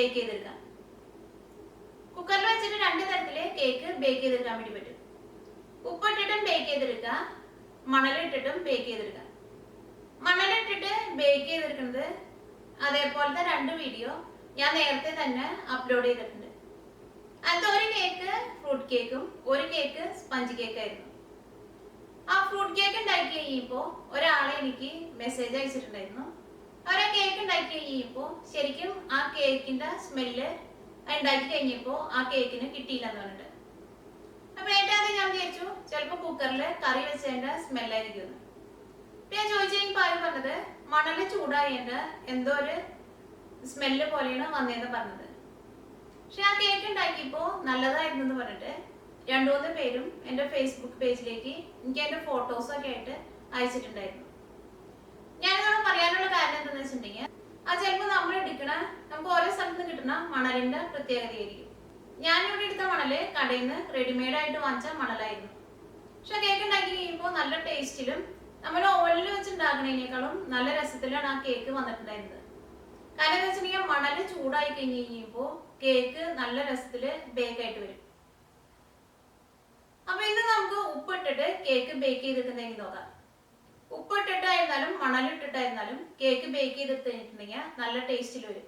Bake ചെയ്തെടുക്കാം. കുക്കറിൽ വെച്ചിട്ട് 2 തരത്തില് കേക്ക് ബേക്ക് ചെയ്തെടുക്കാൻ വേണ്ടി പറ്റും. ഉപ്പിട്ടിട്ടും ബേക്ക് ചെയ്തെടുക്കാം, മണലിട്ടിട്ടും ബേക്ക് ചെയ്തെടുക്കാം. മണലിട്ടിട്ട് ബേക്ക് ചെയ്തെടുക്കുന്നത് അതേപോലത്തെ 2 വീഡിയോ ഞാൻ നേരത്തെ തന്നെ അപ്ലോഡ് ചെയ്തിട്ടുണ്ട്. അത് ഒരു കേക്ക് ഫ്രൂട്ട് കേക്കും ഒരു കേക്ക് സ്പഞ്ച് കേക്കായിരുന്നു. ആ ഫ്രൂട്ട് കേക്ക് ഉണ്ടാക്കി കഴിയുമ്പോൾ ഒരാളെ എനിക്ക് മെസ്സേജ് അയച്ചിട്ടുണ്ടായിരുന്നു. അവരെ കേക്ക് ഉണ്ടാക്കി കഴിയുമ്പോൾ ശരിക്കും ആ കേക്കിന്റെ സ്മെല്ല് ഉണ്ടാക്കി കഴിഞ്ഞപ്പോൾ ആ കേക്കിന് കിട്ടിയില്ല എന്ന് പറഞ്ഞിട്ട്. അപ്പൊ ഏറ്റവും ഞാൻ വിചാരിച്ചു ചിലപ്പോൾ കുക്കറിൽ കറി വെച്ചതിന്റെ സ്മെല്ലായിരിക്കും. ഞാൻ ചോദിച്ചു കഴിഞ്ഞപ്പോൾ ആര് പറഞ്ഞത് മണല് ചൂടായതിന്റെ എന്തോ ഒരു സ്മെല്ല് പോലെയാണ് വന്നതെന്ന് പറഞ്ഞത്. പക്ഷെ ആ കേക്ക് ഉണ്ടാക്കിയപ്പോൾ നല്ലതായിരുന്നു എന്ന് പറഞ്ഞിട്ട് 2-3 പേരും എൻ്റെ ഫേസ്ബുക്ക് പേജിലേക്ക് എനിക്ക് അതിന്റെ ഫോട്ടോസൊക്കെ ആയിട്ട് അയച്ചിട്ടുണ്ടായിരുന്നു. ഞാനിതോടെ പറയാനുള്ള കാരണം എന്താണെന്ന് വെച്ചിട്ടുണ്ടെങ്കിൽ അത് ചിലപ്പോൾ നമ്മൾ എടുക്കണ നമുക്ക് ഓരോ സ്ഥലത്ത് കിട്ടുന്ന മണലിന്റെ പ്രത്യേകതയായിരിക്കും. ഞാനിവിടെ എടുത്ത മണല് കടയിൽ നിന്ന് റെഡിമെയ്ഡ് ആയിട്ട് വാങ്ങിച്ച മണലായിരുന്നു. പക്ഷെ കേക്ക് ഉണ്ടാക്കി കഴിയുമ്പോൾ നല്ല ടേസ്റ്റിലും നമ്മൾ ഓവനിൽ വെച്ചുണ്ടാക്കുന്നതിനേക്കാളും നല്ല രസത്തിലാണ് ആ കേക്ക് വന്നിട്ടുണ്ടായിരുന്നത്. കാരണം എന്താ വെച്ചിട്ടുണ്ടെങ്കിൽ മണല് ചൂടായി കഴിയുമ്പോൾ കേക്ക് നല്ല രസത്തില് ബേക്ക് ആയിട്ട് വരും. അപ്പൊ ഇന്ന് നമുക്ക് ഉപ്പിട്ടിട്ട് കേക്ക് ബേക്ക് ചെയ്തെടുക്കുന്നതെങ്കിൽ നോക്കാം. ഉപ്പിട്ടിട്ടായിരുന്നാലും മണലിട്ടിട്ടായിരുന്നാലും കേക്ക് ബേക്ക് ചെയ്തെടുത്തിട്ടുണ്ടെങ്കിൽ നല്ല ടേസ്റ്റിൽ വരും.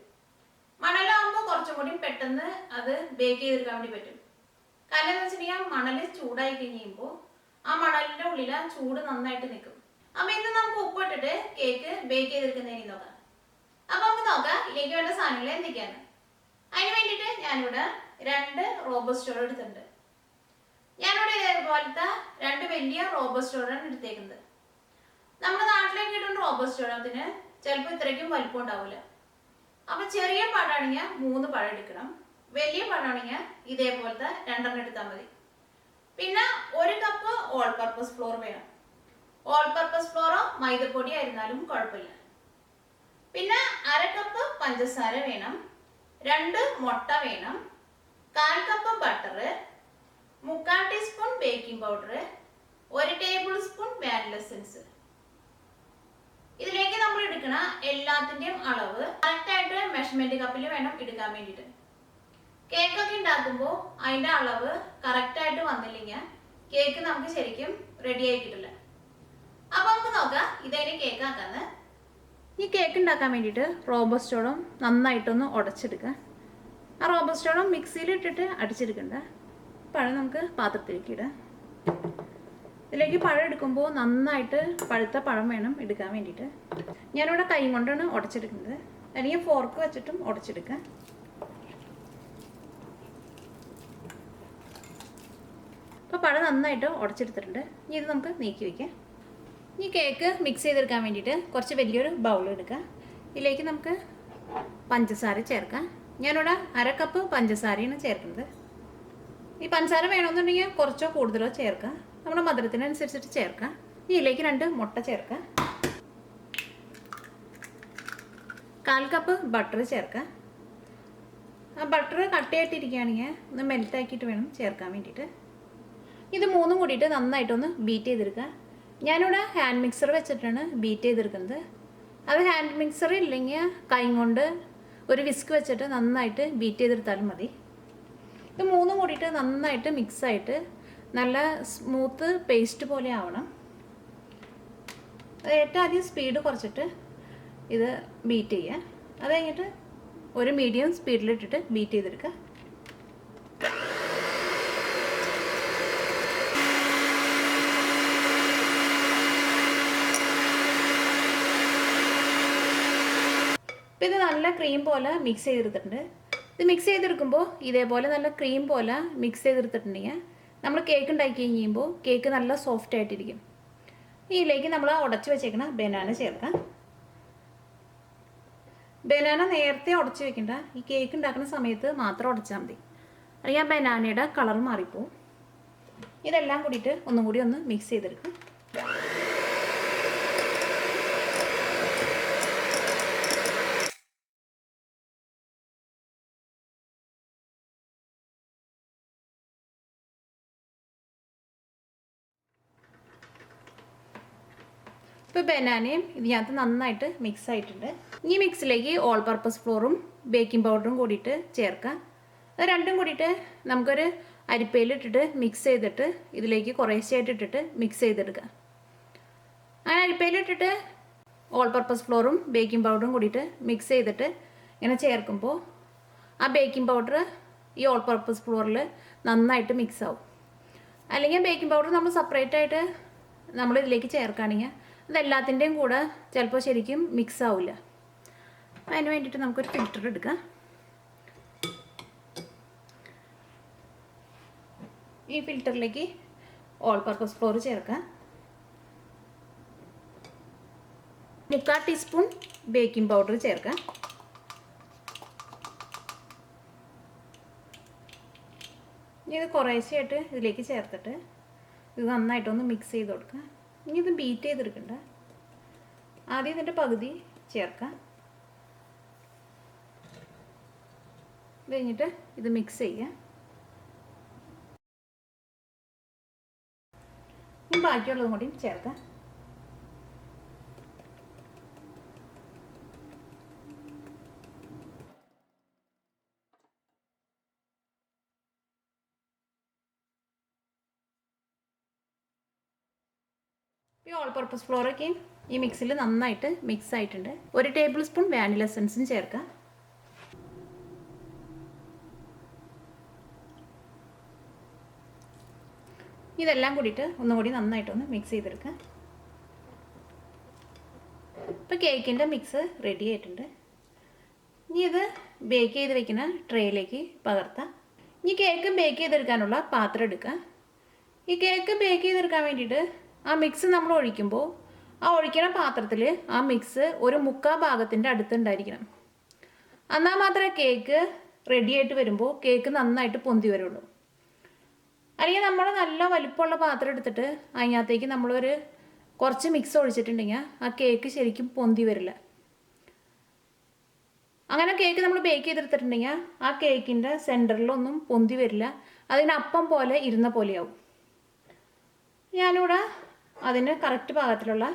മണലാവുമ്പോൾ കുറച്ചും കൂടി പെട്ടെന്ന് അത് ബേക്ക് ചെയ്തെടുക്കാൻ വേണ്ടി പറ്റും. കാരണം എന്താ വെച്ചിട്ടുണ്ടെങ്കിൽ മണല് ചൂടായി കഴിയുമ്പോൾ ആ മണലിന്റെ ഉള്ളിൽ ആ ചൂട് നന്നായിട്ട് നിൽക്കും. അപ്പൊ ഇന്ന് നമുക്ക് ഉപ്പിട്ടിട്ട് കേക്ക് ബേക്ക് ചെയ്തെടുക്കുന്നതിന് നോക്കാം. അപ്പൊ നമുക്ക് നോക്കാം ഇതിലേക്ക് വേണ്ട സാധനങ്ങൾ എന്തൊക്കെയാണ്. അതിന് വേണ്ടിയിട്ട് ഞാനിവിടെ 2 റോബസ്റ്റോൾ എടുത്തിട്ടുണ്ട്. ഞാനിവിടെ ഇതേപോലത്തെ 2 വലിയ റോബസ്റ്റോളാണ് എടുത്തേക്കുന്നത്. നമ്മുടെ നാട്ടിലേക്ക് കിട്ടുന്ന റോബസ്റ്റോളത്തിന് ചിലപ്പോൾ ഇത്രയ്ക്കും വലിപ്പം ഉണ്ടാവില്ല. അപ്പൊ ചെറിയ പഴമാണെങ്കിൽ 3 പഴം എടുക്കണം. വലിയ പഴമാണെങ്കിൽ ഇതേപോലത്തെ 2 എടുത്താൽ മതി. പിന്നെ 1 കപ്പ് ഓൾ പർപ്പസ് ഫ്ലോർ വേണം. ഓൾ പർപ്പസ് ഫ്ലോറോ മൈദപ്പൊടി ആയിരുന്നാലും കുഴപ്പമില്ല. പിന്നെ 1/2 കപ്പ് പഞ്ചസാര വേണം. 2 മുട്ട വേണം. 1/4 cup butter, 3/4 teaspoon baking powder, 1 table spoon vanilla essence. ഇതിലേക്ക് നമ്മൾ എടുക്കണ എല്ലാത്തിന്റെയും അളവ് കറക്റ്റ് ആയിട്ട് മെഷർമെന്റ് കപ്പിൽ വേണം എടുക്കാൻ വേണ്ടിയിട്ട്. കേക്കൊക്കെ ഉണ്ടാക്കുമ്പോൾ അതിന്റെ അളവ് കറക്റ്റ് ആയിട്ട് വന്നില്ലെങ്കിൽ കേക്ക് നമുക്ക് ശരിക്കും റെഡി ആയി കിട്ടില്ല. അപ്പൊ നമുക്ക് നോക്കാം ഇതതിന് കേക്ക് ആക്കാന്ന്. ഈ കേക്ക് ഉണ്ടാക്കാൻ വേണ്ടിയിട്ട് റോബസ്റ്റോളും നന്നായിട്ടൊന്ന് ഉടച്ചെടുക്കുക. ആ റോബസ്റ്റോളും മിക്സിയിൽ ഇട്ടിട്ട് അടിച്ചെടുക്കണ്ട. പഴം നമുക്ക് പാത്രത്തിലേക്ക് ഇടാം. ഇതിലേക്ക് പഴം എടുക്കുമ്പോൾ നന്നായിട്ട് പഴുത്ത പഴം വേണം എടുക്കാൻ വേണ്ടിയിട്ട്. ഞാനിവിടെ കൈ കൊണ്ടാണ് ഉടച്ചെടുക്കുന്നത്. അല്ലെങ്കിൽ ഫോർക്ക് വെച്ചിട്ടും ഉടച്ചെടുക്കാം. അപ്പോൾ പഴം നന്നായിട്ട് ഉടച്ചെടുത്തിട്ടുണ്ട്. ഇനി ഇത് നമുക്ക് നീക്കി വയ്ക്കാം. ഈ കേക്ക് മിക്സ് ചെയ്തെടുക്കാൻ വേണ്ടിയിട്ട് കുറച്ച് വലിയൊരു ബൗൾ എടുക്കുക. ഇതിലേക്ക് നമുക്ക് പഞ്ചസാര ചേർക്കാം. ഞാനിവിടെ 1/2 കപ്പ് പഞ്ചസാരയാണ് ചേർക്കുന്നത്. ഈ പഞ്ചസാര വേണമെന്നുണ്ടെങ്കിൽ കുറച്ചോ കൂടുതലോ ചേർക്കാം. നമ്മുടെ മധുരത്തിനനുസരിച്ചിട്ട് ചേർക്കാം. ഇതിലേക്ക് 2 മുട്ട ചേർക്കാം. 1/4 കപ്പ് ബട്ടർ ചേർക്കാം. ആ ബട്ടർ കട്ടയായിട്ടിരിക്കുകയാണെങ്കിൽ ഒന്ന് മെൽറ്റാക്കിയിട്ട് വേണം ചേർക്കാൻ വേണ്ടിയിട്ട്. ഇത് 3 കൂടിയിട്ട് നന്നായിട്ടൊന്ന് ബീറ്റ് ചെയ്തെടുക്കുക. ഞാനിവിടെ ഹാൻഡ് മിക്സർ വെച്ചിട്ടാണ് ബീറ്റ് ചെയ്തെടുക്കുന്നത്. അത് ഹാൻഡ് മിക്സർ ഇല്ലെങ്കിൽ കൈ കൊണ്ട് ഒരു വിസ്ക് വെച്ചിട്ട് നന്നായിട്ട് ബീറ്റ് ചെയ്തെടുത്താലും മതി. ഇത് 3 കൂടിയിട്ട് നന്നായിട്ട് മിക്സായിട്ട് നല്ല സ്മൂത്ത് പേസ്റ്റ് പോലെ ആവണം. ഏറ്റവും ആദ്യം സ്പീഡ് കുറച്ചിട്ട് ഇത് ബീറ്റ് ചെയ്യുക. അത് കഴിഞ്ഞിട്ട് ഒരു മീഡിയം സ്പീഡിലിട്ടിട്ട് ബീറ്റ് ചെയ്തെടുക്കുക. ഇത് നല്ല ക്രീം പോലെ മിക്സ് ചെയ്തെടുത്തിട്ടുണ്ട്. ഇത് മിക്സ് ചെയ്തെടുക്കുമ്പോൾ ഇതേപോലെ നല്ല ക്രീം പോലെ മിക്സ് ചെയ്തെടുത്തിട്ടുണ്ടെങ്കിൽ നമ്മൾ കേക്ക് ഉണ്ടാക്കി കഴിയുമ്പോൾ കേക്ക് നല്ല സോഫ്റ്റ് ആയിട്ടിരിക്കും. ഇതിലേക്ക് നമ്മൾ ഉടച്ച് വെച്ചേക്കണ ബനാന ചേർക്കാം. ബനാന നേരത്തെ ഉടച്ച് വെക്കണ്ട, ഈ കേക്ക് ഉണ്ടാക്കുന്ന സമയത്ത് മാത്രം ഉടച്ചാൽ മതി. അല്ലെങ്കിൽ ആ ബനാനയുടെ കളർ മാറിപ്പോവും. ഇതെല്ലാം കൂടിയിട്ട് ഒന്നും കൂടി ഒന്ന് മിക്സ് ചെയ്തെടുക്കും. ഇപ്പോൾ ബനാനയും ഇതിനകത്ത് നന്നായിട്ട് മിക്സ് ആയിട്ടുണ്ട്. ഈ മിക്സിലേക്ക് ഓൾ പർപ്പസ് ഫ്ലോറും ബേക്കിംഗ് പൗഡറും കൂടിയിട്ട് ചേർക്കാം. അത് രണ്ടും കൂടിയിട്ട് നമുക്കൊരു അരിപ്പയിലിട്ടിട്ട് മിക്സ് ചെയ്തിട്ട് ഇതിലേക്ക് കുറേശ്ശെയായിട്ട് ഇട്ടിട്ട് മിക്സ് ചെയ്തെടുക്കുക. അങ്ങനെ അരിപ്പയിലിട്ടിട്ട് ഓൾ പർപ്പസ് ഫ്ലോറും ബേക്കിംഗ് പൗഡറും കൂടിയിട്ട് മിക്സ് ചെയ്തിട്ട് ഇങ്ങനെ ചേർക്കുമ്പോൾ ആ ബേക്കിംഗ് പൗഡർ ഈ ഓൾ പർപ്പസ് ഫ്ലോറിൽ നന്നായിട്ട് മിക്സ് ആവും. അല്ലെങ്കിൽ ബേക്കിംഗ് പൗഡർ നമ്മൾ സെപ്പറേറ്റ് ആയിട്ട് നമ്മൾ ഇതിലേക്ക് ചേർക്കുകയാണെങ്കിൽ അതെല്ലാത്തിൻ്റെയും കൂടെ ചിലപ്പോൾ ശരിക്കും മിക്സ് ആവില്ല. അതിന് വേണ്ടിയിട്ട് നമുക്കൊരു ഫിൽറ്റർ എടുക്കാം. ഈ ഫിൽറ്ററിലേക്ക് ഓൾ പർപ്പസ് ഫ്ലോർ ചേർക്കാം. 1/4 ടീസ്പൂൺ ബേക്കിംഗ് പൗഡർ ചേർക്കാം. ഇത് കുറേശ്ശെയായിട്ട് ഇതിലേക്ക് ചേർത്തിട്ട് ഇത് നന്നായിട്ടൊന്ന് മിക്സ് ചെയ്ത് കൊടുക്കുക. ഇനി ഇത് ബീറ്റ് ചെയ്തെടുക്കണ്ട. ആദ്യം ഇതിൻ്റെ പകുതി ചേർക്കാം. ഇത് കഴിഞ്ഞിട്ട് ഇത് മിക്സ് ചെയ്യുക. ഇനി ബാക്കിയുള്ളതും കൂടി ചേർക്കാം. ഈ ഓൾ പർപ്പസ് ഫ്ലോറൊക്കെ ഈ മിക്സിൽ നന്നായിട്ട് മിക്സ് ആയിട്ടുണ്ട്. 1 ടേബിൾ സ്പൂൺ വാനില എസൻസും ചേർക്കാം. ഇതെല്ലാം കൂടിയിട്ട് ഒന്നുകൂടി നന്നായിട്ടൊന്ന് മിക്സ് ചെയ്തെടുക്കാം. ഇപ്പോൾ കേക്കിൻ്റെ മിക്സ് റെഡി ആയിട്ടുണ്ട്. ഇനി ഇത് ബേക്ക് ചെയ്ത് വെക്കുന്ന ട്രേയിലേക്ക് പകർത്താം. ഇനി കേക്ക് ബേക്ക് ചെയ്തെടുക്കാനുള്ള പാത്രം എടുക്കാം. ഈ കേക്ക് ബേക്ക് ചെയ്തെടുക്കാൻ വേണ്ടിയിട്ട് ആ മിക്സ് നമ്മൾ ഒഴിക്കുമ്പോൾ ആ ഒഴിക്കുന്ന പാത്രത്തിൽ ആ മിക്സ് ഒരു 1/4 ഭാഗത്തിൻ്റെ അടുത്തുണ്ടായിരിക്കണം. എന്നാൽ മാത്രമേ കേക്ക് റെഡിയായിട്ട് വരുമ്പോൾ കേക്ക് നന്നായിട്ട് പൊന്തി വരുള്ളൂ. അല്ലെങ്കിൽ നമ്മൾ നല്ല വലിപ്പമുള്ള പാത്രം എടുത്തിട്ട് അതിനകത്തേക്ക് നമ്മളൊരു കുറച്ച് മിക്സ് ഒഴിച്ചിട്ടുണ്ടെങ്കിൽ ആ കേക്ക് ശരിക്കും പൊന്തി വരില്ല. അങ്ങനെ കേക്ക് നമ്മൾ ബേക്ക് ചെയ്തെടുത്തിട്ടുണ്ടെങ്കിൽ ആ കേക്കിൻ്റെ സെൻറ്ററിലൊന്നും പൊന്തി വരില്ല. അതിനപ്പം പോലെ ഇരുന്ന പോലെയാവും. ഞാനിവിടെ അതിന് കറക്റ്റ് പാകത്തിലുള്ള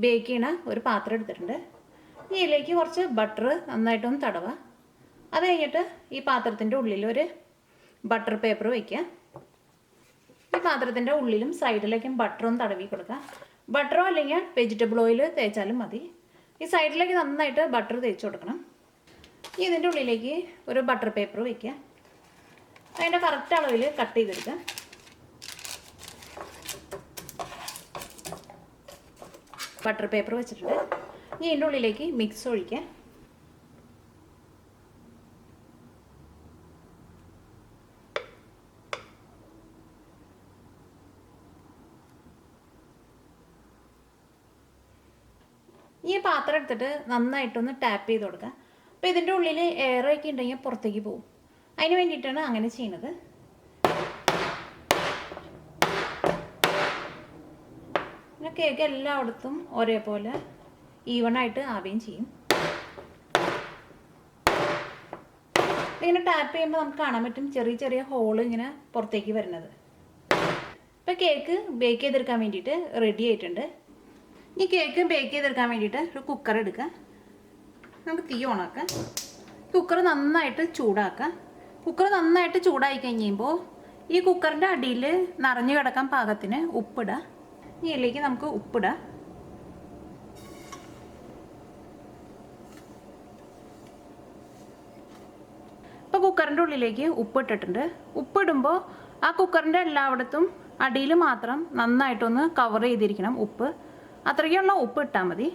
ബേക്ക് ചെയ്യണ ഒരു പാത്രം എടുത്തിട്ടുണ്ട്. ഇതിലേക്ക് കുറച്ച് ബട്ടർ നന്നായിട്ടൊന്ന് തടവുക. അത് കഴിഞ്ഞിട്ട് ഈ പാത്രത്തിൻ്റെ ഉള്ളിൽ ഒരു ബട്ടർ പേപ്പർ വയ്ക്കുക. ഈ പാത്രത്തിൻ്റെ ഉള്ളിലും സൈഡിലേക്കും ബട്ടറൊന്ന് തടവി കൊടുക്കുക. ബട്ടറോ അല്ലെങ്കിൽ വെജിറ്റബിൾ ഓയിൽ തേച്ചാലും മതി. ഈ സൈഡിലേക്ക് നന്നായിട്ട് ബട്ടർ തേച്ച് കൊടുക്കണം. ഇതിൻ്റെ ഉള്ളിലേക്ക് ഒരു ബട്ടർ പേപ്പർ വയ്ക്കുക. അതിൻ്റെ കറക്റ്റ് അളവിൽ കട്ട് ചെയ്തെടുക്കുക. ബട്ടർ പേപ്പർ വെച്ചിട്ടുണ്ട്. ഇനി ഇതിൻ്റെ ഉള്ളിലേക്ക് മിക്സ് ഒഴിക്കുക. ഈ പാത്രം എടുത്തിട്ട് നന്നായിട്ടൊന്ന് ടാപ്പ് ചെയ്ത് കൊടുക്കുക. അപ്പോൾ ഇതിൻ്റെ ഉള്ളിൽ എയറൊക്കെ ഉണ്ടെങ്കിൽ പുറത്തേക്ക് പോകും. അതിന് വേണ്ടിയിട്ടാണ് അങ്ങനെ ചെയ്യുന്നത്. പിന്നെ കേക്ക് എല്ലായിടത്തും ഒരേപോലെ ഈവണായിട്ട് ആവുകയും ചെയ്യും. ഇങ്ങനെ ടാപ്പ് ചെയ്യുമ്പോൾ നമുക്ക് കാണാൻ പറ്റും ചെറിയ ചെറിയ ഹോള് ഇങ്ങനെ പുറത്തേക്ക് വരുന്നത്. ഇപ്പോൾ കേക്ക് ബേക്ക് ചെയ്തെടുക്കാൻ വേണ്ടിയിട്ട് റെഡി ആയിട്ടുണ്ട്. ഈ കേക്ക് ബേക്ക് ചെയ്തെടുക്കാൻ വേണ്ടിയിട്ട് ഒരു കുക്കർ എടുക്കുക. നമുക്ക് തീ ഓണാക്കാം. കുക്കർ നന്നായിട്ട് ചൂടാക്കാം. കുക്കർ നന്നായിട്ട് ചൂടായി കഴിയുമ്പോൾ ഈ കുക്കറിൻ്റെ അടിയിൽ നിറഞ്ഞു കിടക്കാൻ പാകത്തിന് ഉപ്പിടുക. ഇതിലേക്ക് നമുക്ക് ഉപ്പിടാം. ഇപ്പോൾ കുക്കറിൻ്റെ ഉള്ളിലേക്ക് ഉപ്പിട്ടിട്ടുണ്ട്. ഉപ്പിടുമ്പോൾ ആ കുക്കറിൻ്റെ എല്ലായിടത്തും അടിയിൽ മാത്രം നന്നായിട്ടൊന്ന് കവർ ചെയ്തിരിക്കണം ഉപ്പ്. അത്രയ്ക്കുള്ള ഉപ്പ് ഇട്ടാൽ മതി.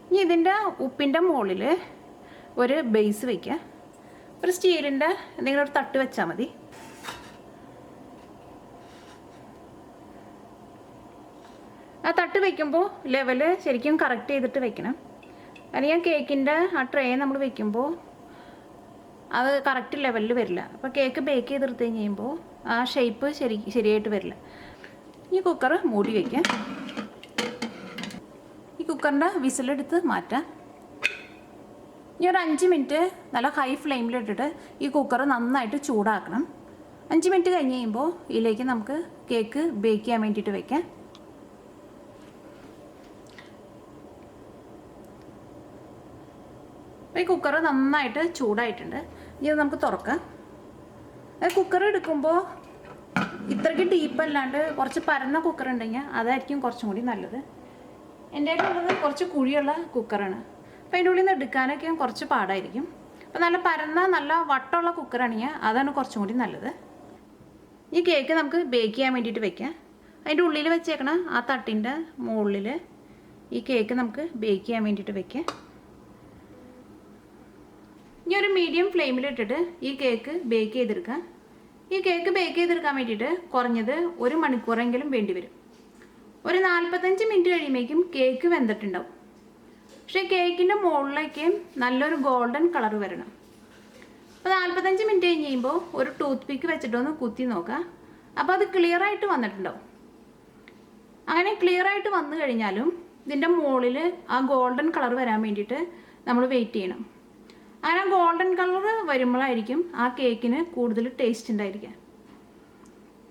ഇനി ഇതിൻ്റെ ഉപ്പിൻ്റെ മുകളിൽ ഒരു ബേസ് വയ്ക്കുക. ഒരു സ്റ്റീലിൻ്റെ എന്തെങ്കിലും ഒരു തട്ട് വെച്ചാൽ മതി. ആ തട്ട് വയ്ക്കുമ്പോൾ ലെവൽ ശരിക്കും കറക്റ്റ് ചെയ്തിട്ട് വെക്കണം. അല്ലെങ്കിൽ കേക്കിൻ്റെ ആ ട്രേ നമ്മൾ വെക്കുമ്പോൾ അത് കറക്റ്റ് ലെവലിൽ വരില്ല. അപ്പോൾ കേക്ക് ബേക്ക് ചെയ്തെടുത്ത് കഴിയുമ്പോൾ ആ ഷേപ്പ് ശരിയായിട്ട് വരില്ല. ഈ കുക്കർ മൂടി വയ്ക്കുക. ഈ കുക്കറിൻ്റെ വിസിലെടുത്ത് മാറ്റാം. ഇനി ഒരു 5 മിനിറ്റ് നല്ല ഹൈ ഫ്ലെയിമിലിട്ടിട്ട് ഈ കുക്കർ നന്നായിട്ട് ചൂടാക്കണം. 5 മിനിറ്റ് കഴിഞ്ഞ് കഴിയുമ്പോൾ ഇതിലേക്ക് നമുക്ക് കേക്ക് ബേക്ക് ചെയ്യാൻ വേണ്ടിയിട്ട് വയ്ക്കാം. അപ്പോൾ ഈ കുക്കർ നന്നായിട്ട് ചൂടായിട്ടുണ്ട്. ഇനി നമുക്ക് തുറക്കാം. കുക്കർ എടുക്കുമ്പോൾ ഇത്രയ്ക്ക് ഡീപ്പല്ലാണ്ട് കുറച്ച് പരന്ന കുക്കർ ഉണ്ടെങ്കിൽ അതായിരിക്കും കുറച്ചും കൂടി നല്ലത്. എൻ്റെ കയ്യിലുള്ളത് കുറച്ച് കുഴിയുള്ള കുക്കറാണ്. അപ്പോൾ അതിൻ്റെ ഉള്ളിൽ നിന്ന് എടുക്കാനൊക്കെ കുറച്ച് പാടായിരിക്കും. അപ്പോൾ നല്ല പരന്ന നല്ല വട്ടമുള്ള കുക്കറാണെങ്കിൽ അതാണ് കുറച്ചും കൂടി നല്ലത്. ഈ കേക്ക് നമുക്ക് ബേക്ക് ചെയ്യാൻ വേണ്ടിയിട്ട് വെക്കാം. അതിൻ്റെ ഉള്ളിൽ വെച്ചേക്കണ ആ തട്ടിൻ്റെ മുകളിൽ ഈ കേക്ക് നമുക്ക് ബേക്ക് ചെയ്യാൻ വേണ്ടിയിട്ട് വെക്കാം. ഇനി ഒരു മീഡിയം ഫ്ലെയിമിലിട്ടിട്ട് ഈ കേക്ക് ബേക്ക് ചെയ്തെടുക്കാം. ഈ കേക്ക് ബേക്ക് ചെയ്തെടുക്കാൻ വേണ്ടിയിട്ട് കുറഞ്ഞത് 1 മണിക്കൂറെങ്കിലും വേണ്ടി വരും. ഒരു 45 മിനിറ്റ് കഴിയുമ്പോഴേക്കും കേക്ക് വെന്തിട്ടുണ്ടാവും. പക്ഷേ കേക്കിൻ്റെ മുകളിലേക്ക് നല്ലൊരു ഗോൾഡൻ കളർ വരണം. അപ്പോൾ 45 മിനിറ്റ് കഴിഞ്ഞ് കഴിയുമ്പോൾ ഒരു ടൂത്ത് പിക്ക് വെച്ചിട്ടൊന്ന് കുത്തി നോക്കാം. അപ്പോൾ അത് ക്ലിയറായിട്ട് വന്നിട്ടുണ്ടാവും. അങ്ങനെ ക്ലിയറായിട്ട് വന്നു കഴിഞ്ഞാലും ഇതിൻ്റെ മുകളിൽ ആ ഗോൾഡൻ കളർ വരാൻ വേണ്ടിയിട്ട് നമ്മൾ വെയിറ്റ് ചെയ്യണം. അങ്ങനെ ഗോൾഡൻ കളർ വരുമ്പോഴായിരിക്കും ആ കേക്കിന് കൂടുതൽ ടേസ്റ്റ് ഉണ്ടായിരിക്കുക.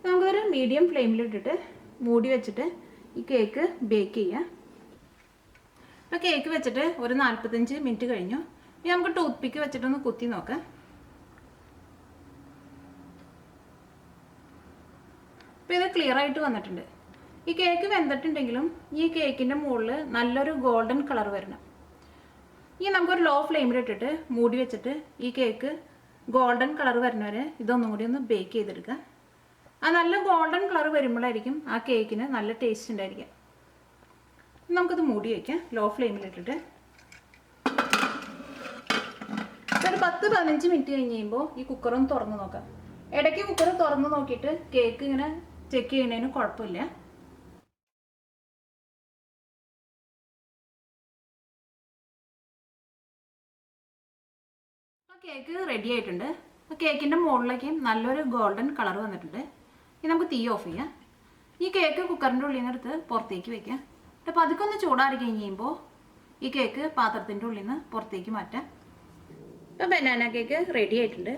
നമുക്കൊരു മീഡിയം ഫ്ലെയിമിലിട്ടിട്ട് മൂടി വെച്ചിട്ട് ഈ കേക്ക് ബേക്ക് ചെയ്യാം. അപ്പോൾ കേക്ക് വെച്ചിട്ട് ഒരു 45 മിനിറ്റ് കഴിഞ്ഞു. ഇനി നമുക്ക് ടൂത്ത് പിക്ക് വെച്ചിട്ടൊന്ന് കുത്തി നോക്കാം. അപ്പോൾ ഇത് ക്ലിയറായിട്ട് വന്നിട്ടുണ്ട്. ഈ കേക്ക് വെന്തിട്ടുണ്ടെങ്കിലും ഈ കേക്കിൻ്റെ മുകളിൽ നല്ലൊരു ഗോൾഡൻ കളർ വരണം. ഇനി നമുക്കൊരു ലോ ഫ്ലെയിമിലിട്ടിട്ട് മൂടി വെച്ചിട്ട് ഈ കേക്ക് ഗോൾഡൻ കളർ വരുന്നവരെ ഇതൊന്നും കൂടി ഒന്ന് ബേക്ക് ചെയ്തെടുക്കുക. ആ നല്ല ഗോൾഡൻ കളർ വരുമ്പോഴായിരിക്കും ആ കേക്കിന് നല്ല ടേസ്റ്റ് ഉണ്ടായിരിക്കുക. നമുക്കത് മൂടി വയ്ക്കാം ലോ ഫ്ലെയിമിലിട്ടിട്ട്. ഒരു 10-15 മിനിറ്റ് കഴിഞ്ഞ് കഴിയുമ്പോൾ ഈ കുക്കറൊന്ന് തുറന്ന് നോക്കാം. ഇടയ്ക്ക് കുക്കർ തുറന്ന് നോക്കിയിട്ട് കേക്ക് ഇങ്ങനെ ചെക്ക് ചെയ്യുന്നതിന് കുഴപ്പമില്ല. കേക്ക് റെഡി ആയിട്ടുണ്ട്. കേക്കിൻ്റെ മുകളിലേക്ക് നല്ലൊരു ഗോൾഡൻ കളർ വന്നിട്ടുണ്ട്. ഇനി നമുക്ക് തീ ഓഫ് ചെയ്യാം. ഈ കേക്ക് കുക്കറിൻ്റെ ഉള്ളിൽ നിന്ന് എടുത്ത് പുറത്തേക്ക് വെക്കാം. അപ്പോൾ അതൊക്കെ ഒന്ന് ചൂടാറി കഴിഞ്ഞ് കഴിയുമ്പോൾ ഈ കേക്ക് പാത്രത്തിൻ്റെ ഉള്ളിൽ നിന്ന് പുറത്തേക്ക് മാറ്റാം. ഇപ്പോൾ ബനാന കേക്ക് റെഡി ആയിട്ടുണ്ട്.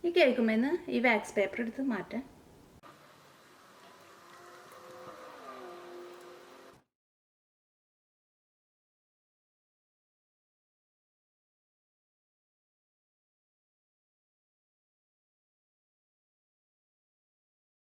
ഈ കേക്കുമ്പോൾ ഈ വാക്സ് പേപ്പർ എടുത്ത് മാറ്റാം.